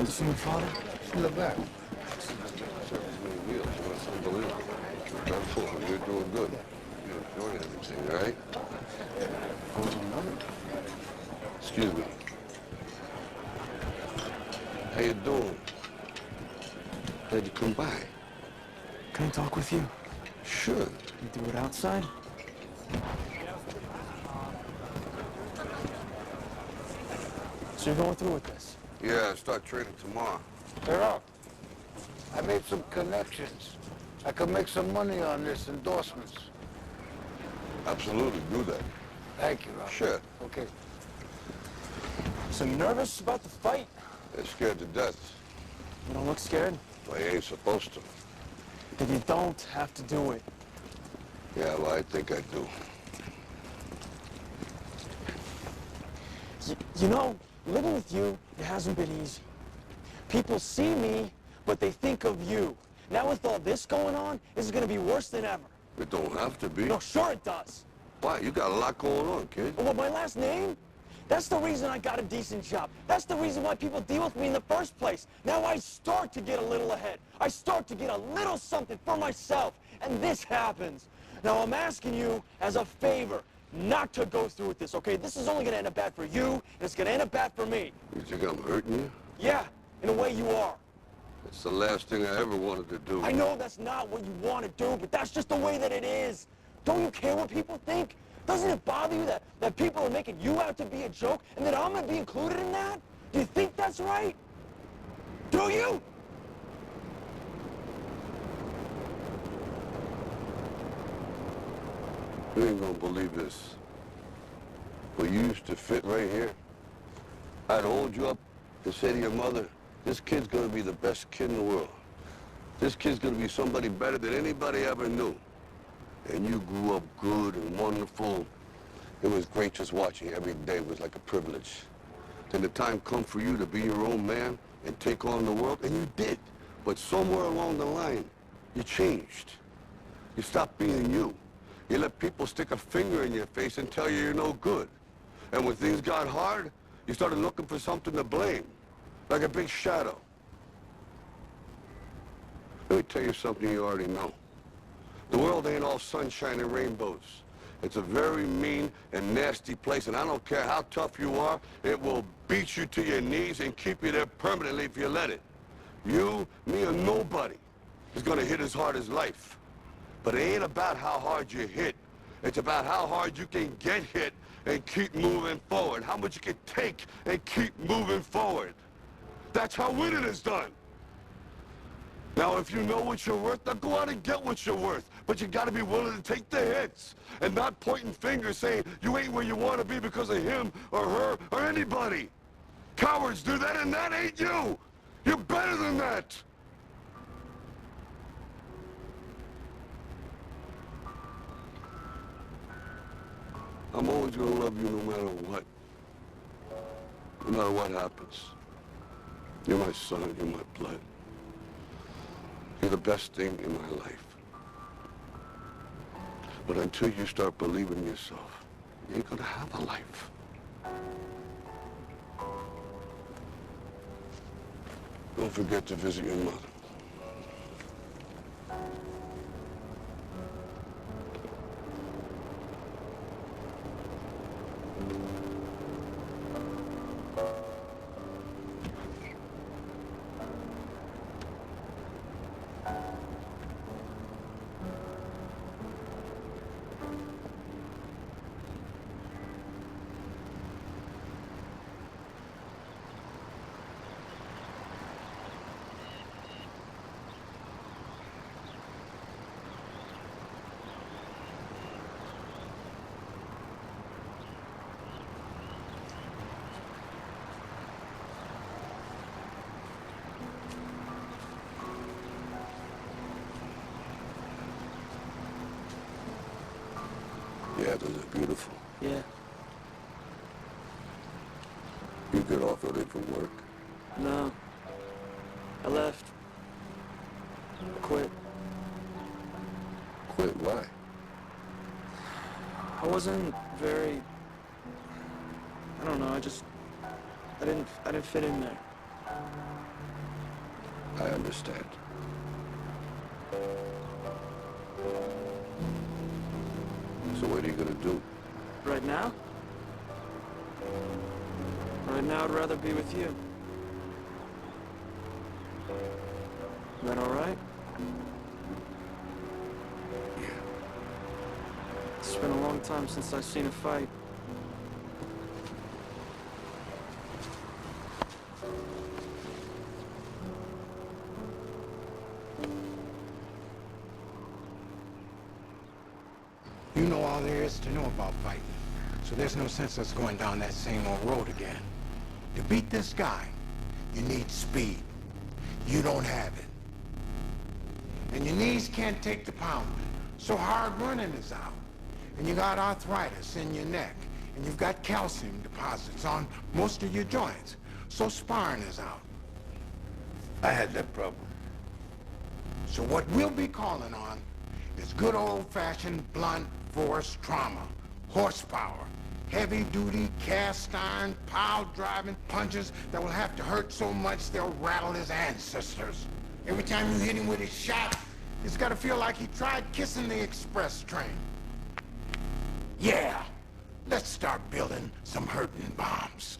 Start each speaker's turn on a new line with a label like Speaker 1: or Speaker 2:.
Speaker 1: to see my father?
Speaker 2: In the back.
Speaker 3: It's unbelievable. I'm full. You're doing good. You're enjoying everything, all right? Excuse me. How you doing? Glad you come by.
Speaker 1: Can I talk with you?
Speaker 3: Sure.
Speaker 1: You do it outside? So you're going through with this?
Speaker 3: Yeah, start training tomorrow.
Speaker 2: Hey, Rock. I made some connections. I could make some money on this endorsements.
Speaker 3: Absolutely, do that.
Speaker 2: Thank you, Rock.
Speaker 3: Sure.
Speaker 2: Okay.
Speaker 1: So nervous about the fight?
Speaker 3: They're scared to death.
Speaker 1: You don't look scared?
Speaker 3: Well, you ain't supposed to.
Speaker 1: Then you don't have to do it.
Speaker 3: Yeah, well, I think I do.
Speaker 1: You know, living with you, it hasn't been easy. People see me, but they think of you. Now with all this going on, this is going to be worse than ever.
Speaker 3: It don't have to be.
Speaker 1: No, sure it does.
Speaker 3: Why? You got a lot going on, kid.
Speaker 1: Well, my last name? That's the reason I got a decent job. That's the reason why people deal with me in the first place. Now I start to get a little ahead. I start to get a little something for myself. And this happens. Now I'm asking you as a favor not to go through with this, okay? This is only going to end up bad for you, and it's going to end up bad for me.
Speaker 3: You think I'm hurting you?
Speaker 1: Yeah, in a way you are.
Speaker 3: It's the last thing I ever wanted to do.
Speaker 1: I know that's not what you want to do, but that's just the way that it is. Don't you care what people think? Doesn't it bother you that people are making you out to be a joke and that I'm going to be included in that? Do you think that's right? Do you?
Speaker 3: You ain't gonna believe this. But you used to fit right here. I'd hold you up and say to your mother, this kid's gonna be the best kid in the world. This kid's gonna be somebody better than anybody ever knew. And you grew up good and wonderful. It was great just watching. Every day was like a privilege. Then the time come for you to be your own man and take on the world, and you did. But somewhere along the line, you changed. You stopped being you. You let people stick a finger in your face and tell you you're no good. And when things got hard, you started looking for something to blame, like a big shadow. Let me tell you something you already know. The world ain't all sunshine and rainbows. It's a very mean and nasty place, and I don't care how tough you are, it will beat you to your knees and keep you there permanently if you let it. You, me, or nobody is gonna hit as hard as life. But it ain't about how hard you hit. It's about how hard you can get hit and keep moving forward. How much you can take and keep moving forward. That's how winning is done. Now, if you know what you're worth, then go out and get what you're worth. But you gotta be willing to take the hits and not pointing fingers saying you ain't where you want to be because of him or her or anybody. Cowards do that, and that ain't you. You're better than that. I'm always gonna love you no matter what. No matter what happens. You're my son, you're my blood. You're the best thing in my life. But until you start believing in yourself, you ain't gonna have a life. Don't forget to visit your mother. Yeah, those are beautiful.
Speaker 1: Yeah.
Speaker 3: You get off early from work.
Speaker 1: No. I left. I quit.
Speaker 3: Quit? Why?
Speaker 1: I wasn't very... I don't know, I didn't fit in there.
Speaker 3: I understand. So what are you gonna do?
Speaker 1: Right now? Right now, I'd rather be with you. Is that all right?
Speaker 3: Yeah.
Speaker 1: It's been a long time since I've seen a fight.
Speaker 4: You know all there is to know about fighting, so there's no sense us going down that same old road again. To beat this guy, you need speed. You don't have it. And your knees can't take the pounding, so hard running is out. And you got arthritis in your neck, and you've got calcium deposits on most of your joints, so sparring is out.
Speaker 2: I had that problem.
Speaker 4: So what we'll be calling on is good old-fashioned blunt force trauma, horsepower, heavy-duty cast iron, pile-driving punches that will have to hurt so much they'll rattle his ancestors. Every time you hit him with his shot, it's got to feel like he tried kissing the express train. Yeah, let's start building some hurting bombs.